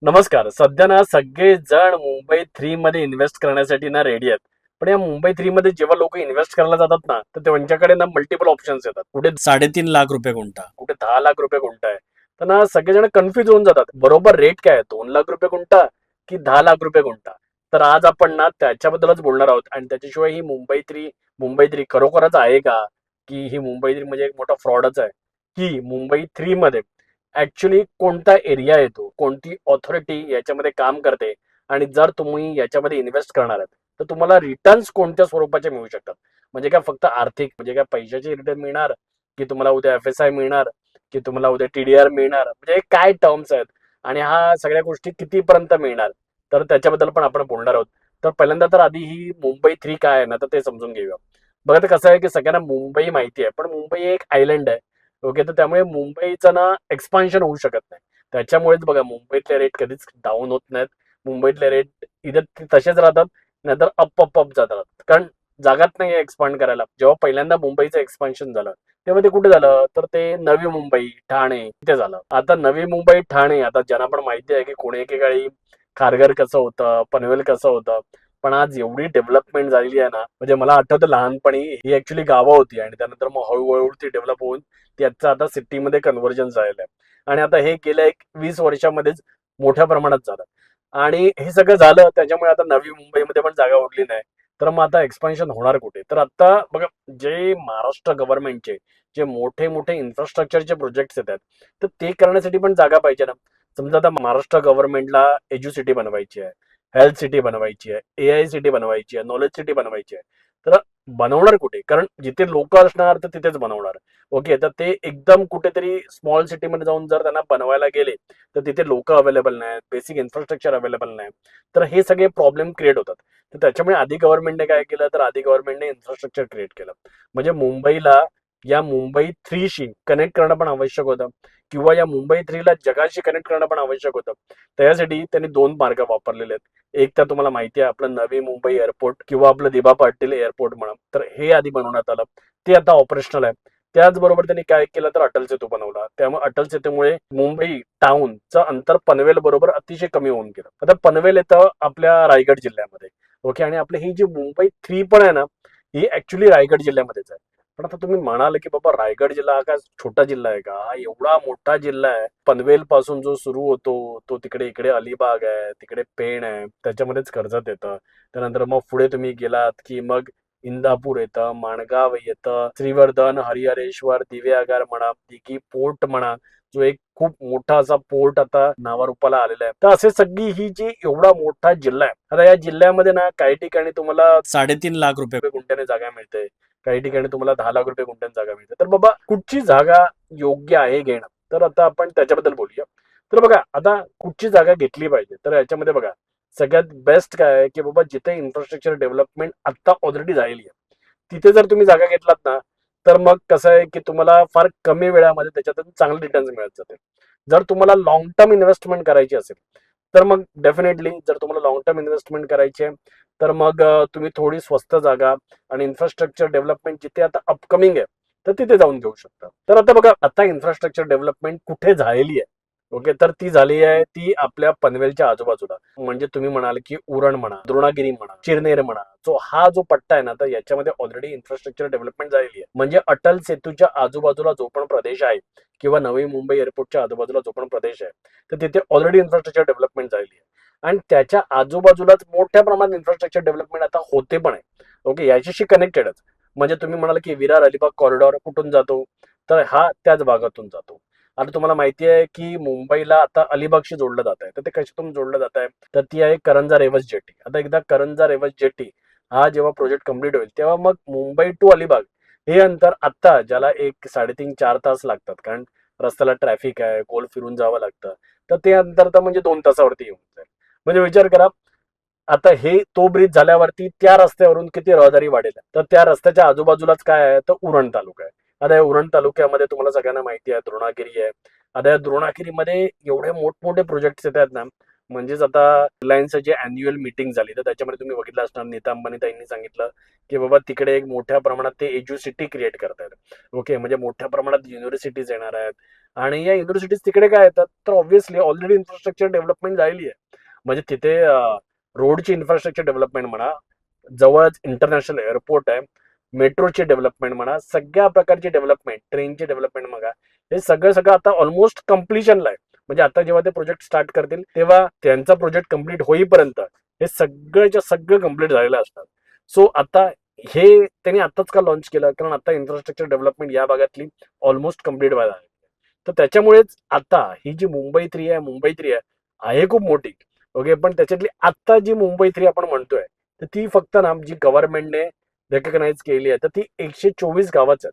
नमस्कार. सध्या ना सगळेजण मुंबई 3 मध्ये इन्व्हेस्ट करण्यासाठी ना रेडी आहेत. पण या मुंबई 3 मध्ये जेव्हा लोक इन्व्हेस्ट करायला जातात ना, तर त्यांच्याकडे ना मल्टिपल ऑप्शन्स येतात. कुठे 3.5 लाख रुपये गुंठा, कुठे 10 लाख रुपये गुंठा आहे. तर ना सगळेजण कन्फ्युज होऊन जातात. बरोबर रेट काय आहे? 2 लाख रुपये गुंठा की 10 लाख रुपये गुंठा? तर आज आपण ना त्याच्याबद्दलच बोलणार आहोत आणि त्याच्याशिवाय ही मुंबई 3 खरोखरच आहे का? की ही मुंबई 3 म्हणजे एक मोठा फ्रॉडच आहे? की मुंबई 3 मध्ये ऍक्च्युली कोणता एरिया येतो, कोणती ऑथॉरिटी याच्यामध्ये काम करते आणि जर तुम्ही याच्यामध्ये इन्व्हेस्ट करणार आहात तर तुम्हाला रिटर्न्स कोणत्या स्वरूपाचे मिळू शकतात? म्हणजे काय फक्त आर्थिक, म्हणजे काय पैशाचे रिटर्न मिळणार, की तुम्हाला उद्या FSI मिळणार, की तुम्हाला उद्या TDR मिळणार, म्हणजे काय टर्म्स आहेत आणि हा सगळ्या गोष्टी कितीपर्यंत मिळणार? तर त्याच्याबद्दल पण आपण बोलणार आहोत. तर पहिल्यांदा तर आधी ही मुंबई 3 काय आहे ना, तर ते समजून घेऊया. बघा, तर कसं आहे की सगळ्यांना मुंबई माहिती आहे, पण मुंबई एक आयलंड आहे. ओके, तर त्यामुळे मुंबईचं ना एक्सपान्शन होऊ शकत नाही. त्याच्यामुळेच बघा मुंबईतले रेट कधीच डाऊन होत नाहीत. मुंबईतले रेट इथं तसेच राहतात, नाहीतर अप जातात. कारण जागाच नाही एक्सपांड करायला. जेव्हा पहिल्यांदा मुंबईचं एक्सपान्शन झालं तेव्हा ते कुठे झालं, तर ते नवी मुंबई, ठाणे इथे झालं. आता नवी मुंबई, ठाणे, आता ज्यांना पण माहिती आहे की कोणी एकेकाळी खारघर कसं होतं, पनवेल कसं होतं, पण आज एवढी डेव्हलपमेंट झालेली आहे ना, म्हणजे मला आठवतं लहानपणी ही ऍक्च्युली गावं होती आणि त्यानंतर मग हळूहळू ती डेव्हलप होऊन त्याचं आता सिटीमध्ये कन्व्हर्जन झालेलं आहे आणि आता हे गेल्या एक 20 वर्षामध्येच मोठ्या प्रमाणात झालं आणि हे सगळं झालं त्याच्यामुळे आता नवी मुंबईमध्ये पण जागा उरली नाही. तर मग आता एक्सपान्शन होणार कुठे? तर आता बघा, जे महाराष्ट्र गव्हर्नमेंटचे जे मोठे मोठे इन्फ्रास्ट्रक्चरचे प्रोजेक्ट्स येतात, तर ते करण्यासाठी पण जागा पाहिजे ना. समजा आता महाराष्ट्र गव्हर्नमेंटला एज्युसिटी बनवायची आहे, हेल्थ सिटी बनवायची आहे, AI सिटी बनवायची आहे, नॉलेज सिटी बनवायची आहे. तर बनवणार कुठे? कारण जिथे लोक असणार तर तिथेच बनवणार. ओके, तर ते एकदम कुठेतरी स्मॉल सिटीमध्ये जाऊन जर त्यांना बनवायला गेले तर तिथे लोक अवेलेबल नाहीत, बेसिक इन्फ्रास्ट्रक्चर अवेलेबल नाही. तर हे सगळे प्रॉब्लेम क्रिएट होतात. तर त्याच्यामुळे आधी गव्हर्नमेंटने काय केलं, तर आधी गव्हर्नमेंटने इन्फ्रास्ट्रक्चर क्रिएट केलं. म्हणजे मुंबईला या मुंबई 3 शी कनेक्ट करणं पण आवश्यक होतं किंवा या मुंबई 3 ला जगाशी कनेक्ट करणं पण आवश्यक होतं. त्यासाठी त्यांनी 2 मार्ग वापरलेले आहेत. एक तर तुम्हाला माहिती आहे आपलं नवी मुंबई एअरपोर्ट किंवा आपलं दिबा पाटील एअरपोर्ट म्हणा, तर हे आधी बनवण्यात आलं. ते आता ऑपरेशनल आहे. त्याचबरोबर त्यांनी काय केलं, तर अटल सेतू बनवला. त्यामुळे अटल सेतूमुळे मुंबई टाउनचं अंतर पनवेल बरोबर अतिशय कमी होऊन गेलं. आता पनवेल येतं आपल्या रायगड जिल्ह्यामध्ये. ओके, आणि आपली ही जी मुंबई 3 पण आहे ना, ही ऍक्च्युली रायगड जिल्ह्यामध्येच आहे. पण आता तुम्ही म्हणाल की बाबा रायगड जिल्हा हा काय छोटा जिल्हा आहे का? हा एवढा मोठा जिल्हा आहे. पनवेल पासून जो सुरू होतो तो तिकडे इकडे अलिबाग आहे, तिकडे पेण आहे, त्याच्यामध्येच कर्जत येतं. त्यानंतर मग पुढे तुम्ही गेलात की मग इंदापूर येतं, माणगाव येतं, श्रीवर्धन, हरिहरेश्वर, दिवेआगार म्हणा, दिघी पोर्ट म्हणा, जो एक खूप मोठा असा पोर्ट आता नावारूपाला आलेला आहे. तर असे सगळी ही जी एवढा मोठा जिल्हा आहे, आता या जिल्ह्यामध्ये ना काही ठिकाणी तुम्हाला 3.5 लाख रुपये गुंठ्याने जागा मिळते, काही ठिकाणी तुम्हाला 10 लाख रुपये गुंठ्याने जागा मिळते. तर बाबा कुठची जागा योग्य आहे घेणं, तर आता आपण त्याच्याबद्दल बोलूया. तर बघा, आता कुठची जागा घेतली पाहिजे, तर याच्यामध्ये बघा सगळ्यात बेस्ट काय आहे की बाबा जिथे इन्फ्रास्ट्रक्चर डेव्हलपमेंट आता ऑलरेडी झालेली आहे तिथे जर तुम्ही जागा घेतलात ना, तर मग कसं आहे की तुम्हाला फार कमी वेळामध्ये त्याच्यातून चांगले रिटर्न्स मिळत जाते. जर तुम्हाला लॉंग टर्म इन्व्हेस्टमेंट करायची असेल तर मग डेफिनेटली जर तुम्हाला लॉंग टर्म इन्व्हेस्टमेंट करायची आहे तर मग तुम्ही थोडी स्वस्त जागा आणि इन्फ्रास्ट्रक्चर डेव्हलपमेंट जिथे आता अपकमिंग आहे तर तिथे जाऊन घेऊ शकता. तर आता बघा, आता इन्फ्रास्ट्रक्चर डेव्हलपमेंट कुठे झालेली आहे? ओके, तर ती झाली आहे ती आपल्या पनवेलच्या आजूबाजूला. म्हणजे तुम्ही म्हणाल की उरण म्हणा, द्रोणागिरी म्हणा, चिरनेर म्हणा, जो पट्टा आहे ना, तर याच्यामध्ये ऑलरेडी इन्फ्रास्ट्रक्चर डेव्हलपमेंट झालेली आहे. म्हणजे अटल सेतूच्या आजूबाजूला जो पण प्रदेश आहे किंवा नवी मुंबई एअरपोर्टच्या आजूबाजूला जो पण प्रदेश आहे, तर तिथे ऑलरेडी इन्फ्रास्ट्रक्चर डेव्हलपमेंट झालेली आहे आणि त्याच्या आजूबाजूलाच मोठ्या प्रमाणात इन्फ्रास्ट्रक्चर डेव्हलपमेंट आता होते पण आहे. ओके, याच्याशी कनेक्टेडच. म्हणजे तुम्ही म्हणाल की विरार अलिबाग कॉरिडॉर कुठून जातो, तर हा त्याच भागातून जातो. आता तुम्हाला माहिती आहे की मुंबईला आता अलिबागशी जोडलं जात आहे, तर ते कशातून जोडलं जात आहे, तर ती आहे करंजा रेवस जेटी. आता एकदा करंजा रेवस जेटी हा जेव्हा प्रोजेक्ट कम्प्लीट होईल तेव्हा मग मुंबई टू अलिबाग हे अंतर आता ज्याला एक 3.5-4 तास लागतात, कारण रस्त्याला ट्रॅफिक आहे, गोल फिरून जावं लागतं, तर ते अंतर तर म्हणजे 2 तासावरती येऊन जाईल. म्हणजे विचार करा, आता हे तो ब्रिज झाल्यावरती त्या रस्त्यावरून किती रहदारी वाढेल. तर त्या रस्त्याच्या आजूबाजूलाच काय आहे, तर उरण तालुका आहे. आता या उरण तालुक्यामध्ये तुम्हाला सगळ्यांना माहिती आहे द्रोणागिरी आहे. आता या द्रोणागिरीमध्ये एवढे मोठमोठे प्रोजेक्ट्स येत आहेत ना, म्हणजेच आता रिलायन्सची जी अॅन्युअल मीटिंग झाली तर त्याच्यामध्ये तुम्ही बघितलं असणार, नीता अंबानी ताईंनी सांगितलं की बाबा तिकडे एक मोठ्या प्रमाणात ते एज्युसिटी क्रिएट करतायत. ओके, म्हणजे मोठ्या प्रमाणात युनिव्हर्सिटीज येणार आहेत आणि या युनिव्हर्सिटीज तिकडे काय येतात तर ऑब्व्हियसली ऑलरेडी इन्फ्रास्ट्रक्चर डेव्हलपमेंट झालेली आहे. म्हणजे तिथे रोडची इन्फ्रास्ट्रक्चर डेव्हलपमेंट म्हणा, जवळच इंटरनॅशनल एअरपोर्ट आहे, मेट्रोची डेव्हलपमेंट म्हणा, सगळ्या प्रकारची डेव्हलपमेंट, ट्रेनची डेव्हलपमेंट म्हणा, हे सगळं सगळं आता ऑलमोस्ट कम्प्लिशनला आहे. म्हणजे आता जेव्हा ते प्रोजेक्ट स्टार्ट करतील तेव्हा त्यांचा प्रोजेक्ट कम्प्लीट होईपर्यंत हे सगळंच्या सगळं कम्प्लीट झालेलं असतात. सो आता हे त्यांनी आताच का लॉन्च केलं, कारण आता इन्फ्रास्ट्रक्चर डेव्हलपमेंट या भागातली ऑलमोस्ट कम्प्लीट व्हायला आहे. तर त्याच्यामुळेच आता ही जी मुंबई 3 आहे, मुंबई 3 आहे खूप मोठी. ओके, पण त्याच्यातली आता जी मुंबई 3 आपण म्हणतोय तर ती फक्त ना जी गव्हर्नमेंटने रेकग्नाइज केली आहे तर ती 124 गावाच आहेत.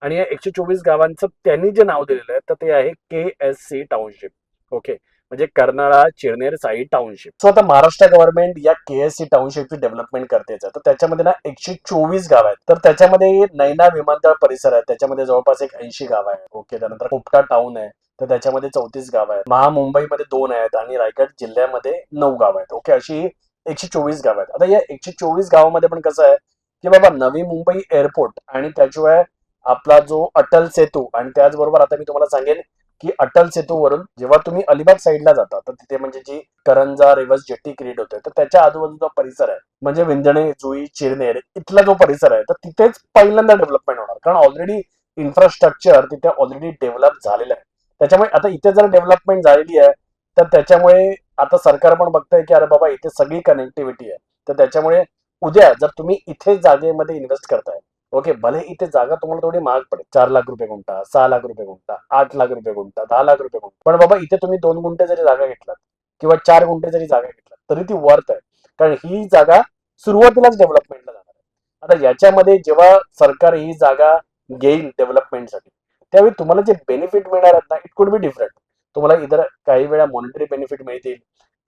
आणि या 124 गावांचं त्यांनी जे नाव दिलेलं आहे तर ते आहे KSC टाउनशिप. ओके, म्हणजे कर्नाळा चिरनेर साई टाउनशिप. सो आता महाराष्ट्र गव्हर्नमेंट या KSC टाउनशिपची डेव्हलपमेंट करतेच आहे. तर त्याच्यामध्ये ना 124 गाव आहेत. तर त्याच्यामध्ये नैना विमानतळ परिसर आहे, त्याच्यामध्ये जवळपास एक 80 गाव आहे. ओके, त्यानंतर पोपटा टाउन आहे, तर त्याच्यामध्ये 34 गाव आहेत. महामुंबईमध्ये 2 आहेत आणि रायगड जिल्ह्यामध्ये 9 गाव आहेत. ओके, अशी 124 गाव आहेत. आता या 124 गावामध्ये पण कसं आहे की बाबा नवी मुंबई एअरपोर्ट आणि त्याशिवाय आपला जो अटल सेतू, आणि त्याचबरोबर आता मी तुम्हाला सांगेन की अटल सेतू वरून जेव्हा तुम्ही अलिबाग साईडला जाता तर तिथे म्हणजे जी करंजा रिव्हर्स जेट्टी क्रिएट होते तर त्याच्या आजूबाजूचा परिसर आहे म्हणजे विंजणे, जुई, चिरनेर इथला जो परिसर आहे तर तिथेच पहिल्यांदा डेव्हलपमेंट होणार, कारण ऑलरेडी इन्फ्रास्ट्रक्चर तिथे ऑलरेडी डेव्हलप झालेलं आहे. त्याच्यामुळे आता इथे जर डेव्हलपमेंट झालेली आहे तर त्याच्यामुळे आता सरकार पण बघतंय की अरे बाबा इथे सगळी कनेक्टिव्हिटी आहे. तर त्याच्यामुळे उद्या जर तुम्ही इथे जागेमध्ये इन्व्हेस्ट करताय, ओके, भले इथे जागा तुम्हाला थोडी महाग पडेल, 4 लाख रुपये गुंठा, 6 लाख रुपये गुंठा, 8 लाख रुपये गुंठा, 10 लाख रुपये गुंठा, पण बाबा इथे तुम्ही 2 गुंठे जरी जागा घेतलात किंवा 4 गुंठे जरी जागा घेतलात तरी ती वर्थ आहे, कारण ही जागा सुरुवातीलाच डेव्हलपमेंटला जाणार आहे. आता याच्यामध्ये जेव्हा सरकार ही जागा घेईल डेव्हलपमेंटसाठी त्यावेळी तुम्हाला जे बेनिफिट मिळणार आहेत ना इट कुड बी डिफरंट. तुम्हाला इतर काही वेळा मॉनिटरी बेनिफिट मिळतील,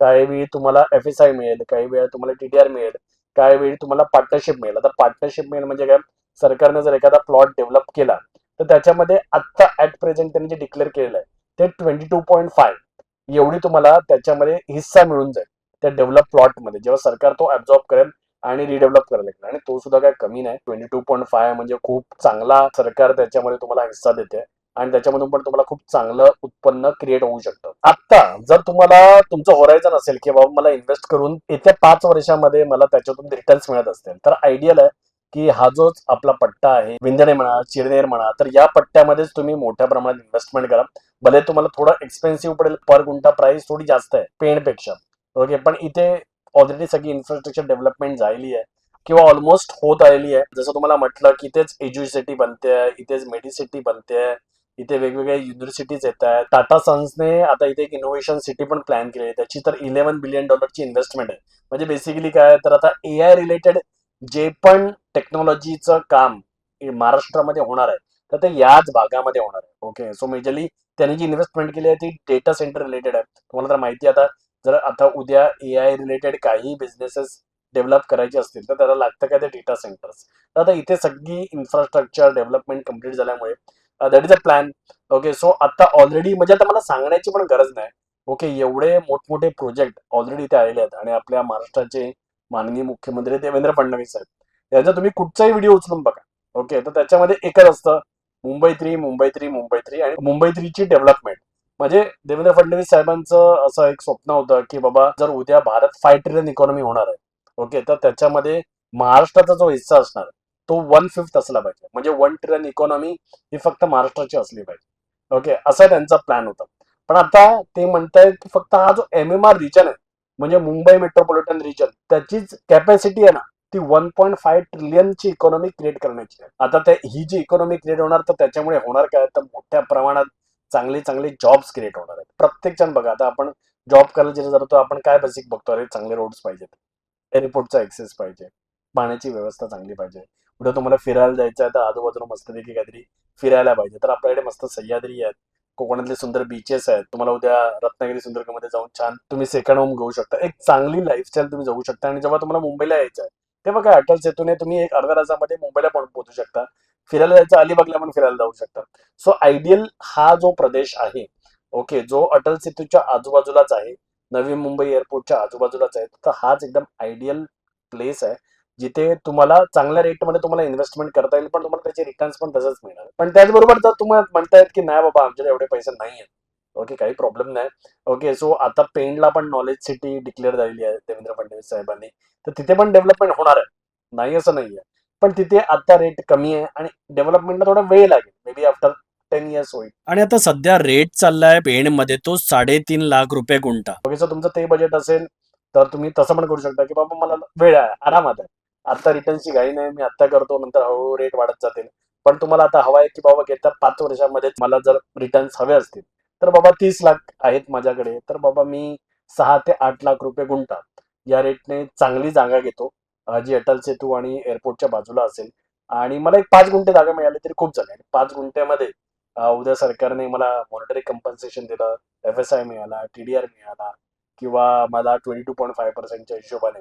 काही वेळी तुम्हाला FSI मिळेल, काही वेळा तुम्हाला TDR मिळेल, काही वेळी तुम्हाला पार्टनरशिप मिळेल. आता पार्टनरशिप मिळेल म्हणजे काय, सरकारने जर एखादा प्लॉट डेव्हलप केला तर त्याच्यामध्ये आता ऍट प्रेझेंट त्यांनी जे डिक्लेअर केलेलं आहे ते 22.5 एवढी तुम्हाला त्याच्यामध्ये हिस्सा मिळून जाईल त्या डेव्हलप प्लॉटमध्ये, जेव्हा सरकार तो ऍब्झॉर्ब करेल आणि रिडेव्हलप करायला लागेल. आणि तो सुद्धा काय कमी नाही, 22.5 म्हणजे खूप चांगला सरकार त्याच्यामध्ये तुम्हाला हिस्सा देते आणि त्याच्यामधून पण तुम्हाला खूप चांगलं उत्पन्न क्रिएट होऊ शकतं. आता जर तुम्हाला तुमचं होरायझन असेल की बाबा मला इन्व्हेस्ट करून येत्या 5 वर्षामध्ये मला त्याच्यातून रिटर्न्स मिळत असतील तर आयडियल आहे की हा जो आपला पट्टा आहे विंजणे म्हणा, चिरनेर म्हणा, तर या पट्ट्यामध्येच तुम्ही मोठ्या प्रमाणात इन्व्हेस्टमेंट करा. भले तुम्हाला थोडं एक्सपेन्सिव्ह पडेल, पर गुंठा प्राइस थोडी जास्त आहे पेणपेक्षा. ओके, पण इथे ऑलरेडी सगळी इन्फ्रास्ट्रक्चर डेव्हलपमेंट झालेली आहे किंवा ऑलमोस्ट होत आलेली आहे. जसं तुम्हाला म्हटलं की इथेच एज्युसिटी बनते आहे, इथेच मेडिसिटी बनते आहे, इथे वेगवेगळ्या युनिव्हर्सिटीज येत आहेत. टाटा सन्सने आता इथे एक इनोव्हेशन सिटी पण प्लॅन केली आहे, त्याची तर $11 बिलियन इन्व्हेस्टमेंट आहे. म्हणजे बेसिकली काय तर आता AI रिलेटेड जे पण टेक्नॉलॉजीचं काम महाराष्ट्रामध्ये होणार आहे तर ते याच भागामध्ये होणार आहे. ओके, सो मेजरली त्यांनी जी इन्व्हेस्टमेंट केली आहे ती डेटा सेंटर रिलेटेड आहे. तुम्हाला तर माहिती आहे, आता जर आता उद्या AI रिलेटेड काही बिझनेसेस डेव्हलप करायचे असतील तर त्याला लागतं काय ते डेटा सेंटर्स. तर आता इथे सगळी इन्फ्रास्ट्रक्चर डेव्हलपमेंट कम्प्लीट झाल्यामुळे that is a plan. Okay, so आता ऑलरेडी म्हणजे आता मला सांगण्याची पण गरज नाही. ओके, एवढे मोठमोठे प्रोजेक्ट ऑलरेडी इथे आलेले आहेत आणि आपल्या महाराष्ट्राचे माननीय मुख्यमंत्री देवेंद्र फडणवीस आहेत. याचा तुम्ही कुठचाही व्हिडिओ उचलून बघा. ओके, तर त्याच्यामध्ये एकच असतं, मुंबई 3, मुंबई 3, मुंबई 3 आणि मुंबई 3 ची डेव्हलपमेंट. म्हणजे देवेंद्र फडणवीस साहेबांचं असं एक स्वप्न होतं की बाबा जर उद्या भारत 5 ट्रिलियन इकॉनॉमी होणार आहे, ओके, तर त्याच्यामध्ये महाराष्ट्राचा जो हिस्सा असणार तो 1/5 असला पाहिजे. म्हणजे 1 ट्रिलियन इकॉनॉमी ही फक्त महाराष्ट्राची असली पाहिजे. ओके, असा त्यांचा प्लॅन होता. पण आता ते म्हणतायत की फक्त हा जो MMR रिजन आहे म्हणजे मुंबई मेट्रोपॉलिटन रिजन त्याचीच कॅपॅसिटी आहे ना ती 1.5 ट्रिलियनची इकॉनॉमी क्रिएट करण्याची आहे. आता ही जी इकॉनॉमी क्रिएट होणार तर त्याच्यामुळे होणार काय तर मोठ्या प्रमाणात चांगले चांगले जॉब्स क्रिएट होणार आहेत. प्रत्येक जण बघा, आता आपण जॉब करायला जिथे जातो आपण काय बेसिक बघतो, अरे चांगले रोड्स पाहिजेत, एअरपोर्टचा ऍक्सेस पाहिजे, पाण्याची व्यवस्था चांगली पाहिजे. कुठे तुम्हाला फिरायला जायचं आहे तर आजूबाजूला मस्तपैकी काहीतरी फिरायला पाहिजे. तर आपल्याकडे मस्त सह्याद्री आहेत, कोकणातले सुंदर बीचेस आहेत. तुम्हाला उद्या रत्नागिरी सिंधुदुर्गमध्ये जाऊन छान तुम्ही सेकंड होम घेऊ शकता, एक चांगली लाईफस्टाईल तुम्ही जगू शकता. आणि जेव्हा तुम्हाला मुंबईला यायचं आहे तेव्हा काय अटल सेतूने तुम्ही एक अर्ध्या तासामध्ये मुंबईला पण पोहोचू शकता. फिरायला जायचं अलिबागला पण फिरायला जाऊ शकता. सो आयडियल हा जो प्रदेश आहे, ओके, जो अटल सेतूच्या आजूबाजूलाच आहे, नवी मुंबई एअरपोर्टच्या आजूबाजूलाच आहे, तर हाच एकदम आयडियल प्लेस आहे जिथे तुम्हाला चांगल्या रेटमध्ये तुम्हाला इन्व्हेस्टमेंट करता येईल, पण तुम्हाला त्याचे रिटर्न्स पण तसंच मिळणार. पण त्याचबरोबर जर तुम्हाला म्हणतायत की नाही बाबा आमच्याकडे एवढे पैसे नाहीयेत, ओके, काही प्रॉब्लेम नाही. ओके, सो आता पेणला पण नॉलेज सिटी डिक्लेअर झालेली आहे देवेंद्र फडणवीस साहेबांनी, तर तिथे पण डेव्हलपमेंट होणार आहे, नाही असं नाहीये. पण तिथे आता रेट कमी आहे आणि डेव्हलपमेंटला थोडा वेळ लागेल, मे बी आफ्टर 10 इयर्स होईल. आणि आता सध्या रेट चाललाय पेणमध्ये तो 3.5 लाख रुपये गुंठा. ओके, सो तुमचं ते बजेट असेल तर तुम्ही तसं पण करू शकता की बाबा मला वेळ आहे, आरामात आहे, आता रिटर्नची घाई नाही, मी आता करतो, नंतर हळूहळू रेट वाढत जातील. पण तुम्हाला आता हवा आहे की बाबा येत्या 5 वर्षामध्ये मला जर रिटर्न्स हवे असतील तर बाबा 30 लाख आहेत माझ्याकडे, तर बाबा मी 6 ते 8 लाख रुपये गुंठा या रेटने चांगली जागा घेतो, जी अटल सेतू आणि एअरपोर्टच्या बाजूला असेल. आणि मला एक 5 गुंठे जागा मिळाली तरी खूप झाले. 5 गुंठ्यामध्ये उद्या सरकारने मला मॉनिटरी कंपन्सेशन दिलं, FSI मिळाला, TDR मिळाला, किंवा मला 22.5% हिशोबाने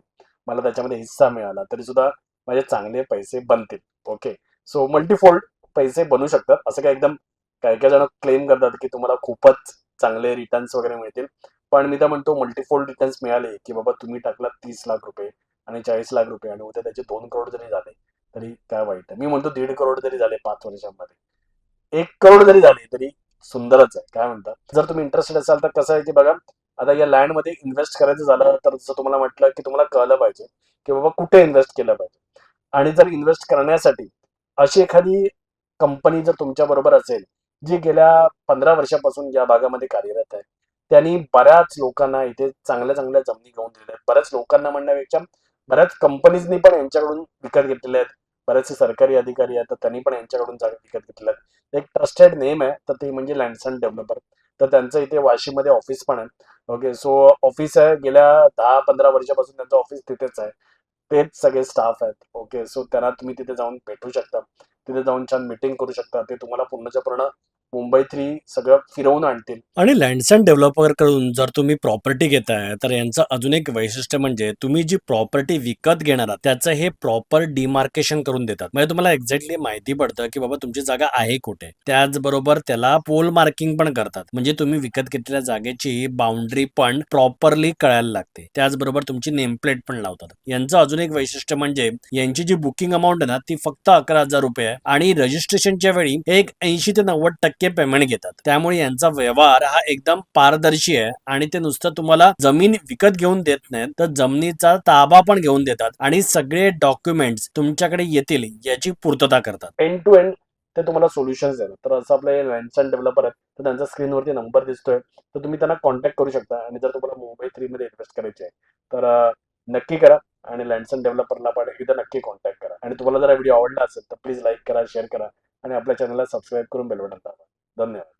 मला त्याच्यामध्ये हिस्सा मिळाला, तरी सुद्धा माझे चांगले पैसे बनतील. ओके, सो मल्टीफोल्ड पैसे बनू शकतात. असं काय एकदम काही काही जण क्लेम करतात की तुम्हाला खूपच चांगले रिटर्न्स वगैरे मिळतील, पण मी तर म्हणतो मल्टीफोल्ड रिटर्न्स मिळाले की बाबा तुम्ही टाकला 30 लाख रुपये आणि 40 लाख रुपये आणि उद्या त्याचे 2 करोड जरी झाले तरी काय वाईट आहे. मी म्हणतो 1.5 करोड जरी झाले 5 वर्षांमध्ये, 1 करोड जरी झाले तरी सुंदरच आहे. काय म्हणतात? जर तुम्ही इंटरेस्टेड असाल तर कसं आहे की बघा, आता या लँडमध्ये इन्व्हेस्ट करायचं झालं तर जसं तुम्हाला म्हटलं की तुम्हाला कळलं पाहिजे की बाबा कुठे इन्व्हेस्ट केलं पाहिजे. आणि जर इन्व्हेस्ट करण्यासाठी अशी एखादी कंपनी जर तुमच्या बरोबर असेल जी गेल्या 15 वर्षापासून या भागामध्ये कार्यरत आहे, त्यांनी बऱ्याच लोकांना इथे चांगल्या चांगल्या जमिनी घेऊन दिलेल्या आहेत. बऱ्याच लोकांना म्हणण्यापेक्षा बऱ्याच कंपनीजनी पण यांच्याकडून विकत घेतलेल्या आहेत. बरेचसे सरकारी अधिकारी आहेत तर त्यांनी पण यांच्याकडून जागा विकत घेतलेल्या आहेत. एक ट्रस्टेड नेम आहे तर ते म्हणजे लँडसन डेव्हलपर. तर त्यांचं इथे वाशीमध्ये ऑफिस पण आहे. ओके, सो ऑफिस आहे, गेल्या 10-15 वर्षापासून त्यांचं ऑफिस तिथेच आहे. तेच सगळे स्टाफ आहेत. ओके, सो त्यांना तुम्ही तिथे जाऊन भेटू शकता, तिथे जाऊन छान मीटिंग करू शकता. ते तुम्हाला पूर्णच्या पूर्ण मुंबई 3 सगळं फिरवून आणतील. आणि लँड्स अँड डेव्हलपरकडून जर तुम्ही प्रॉपर्टी घेताय तर यांचं अजून एक वैशिष्ट्य म्हणजे तुम्ही जी प्रॉपर्टी विकत घेणार आहात त्याचं हे प्रॉपर डिमार्केशन करून देतात. म्हणजे तुम्हाला एक्झॅक्टली माहिती पडतं की बाबा तुमची जागा आहे कुठे. त्याचबरोबर त्याला पोल मार्किंग पण करतात, म्हणजे तुम्ही विकत घेतलेल्या जागेची बाउंड्री पण प्रॉपरली कळायला लागते. त्याचबरोबर तुमची नेम प्लेट पण लावतात. यांचं अजून एक वैशिष्ट्य म्हणजे यांची जी बुकिंग अमाऊंट आहे ना ती फक्त 11,000 रुपये आहे आणि रजिस्ट्रेशनच्या वेळी एक 80 ते 90% पेमेंट घेतात. त्यामुळे यांचा व्यवहार हा एकदम पारदर्शी आहे आणि ते नुसतं तुम्हाला जमीन विकत घेऊन देत नाहीत तर जमिनीचा ताबा पण घेऊन देतात आणि सगळे डॉक्युमेंट्स तुमच्याकडे येतील याची पूर्तता करतात. एंड टू एंड ते तुम्हाला सोल्युशन्स देतात. तर असं आपले लँडसन डेव्हलपर आहेत, तर त्यांचा स्क्रीनवरती नंबर दिसतोय, तर तुम्ही त्यांना कॉन्टॅक्ट करू शकता. आणि जर तुम्हाला मुंबई 3 मध्ये इन्व्हेस्ट करायचे आहे तर नक्की करा आणि लँडसन डेव्हलपरला पण एकदा नक्की कॉन्टॅक्ट करा. आणि तुम्हाला जर व्हिडिओ आवडला असेल तर प्लीज लाईक करा, शेअर करा आणि आपल्या चॅनलला सबस्क्राईब करून बेल बटन दाबा. धन्यवाद.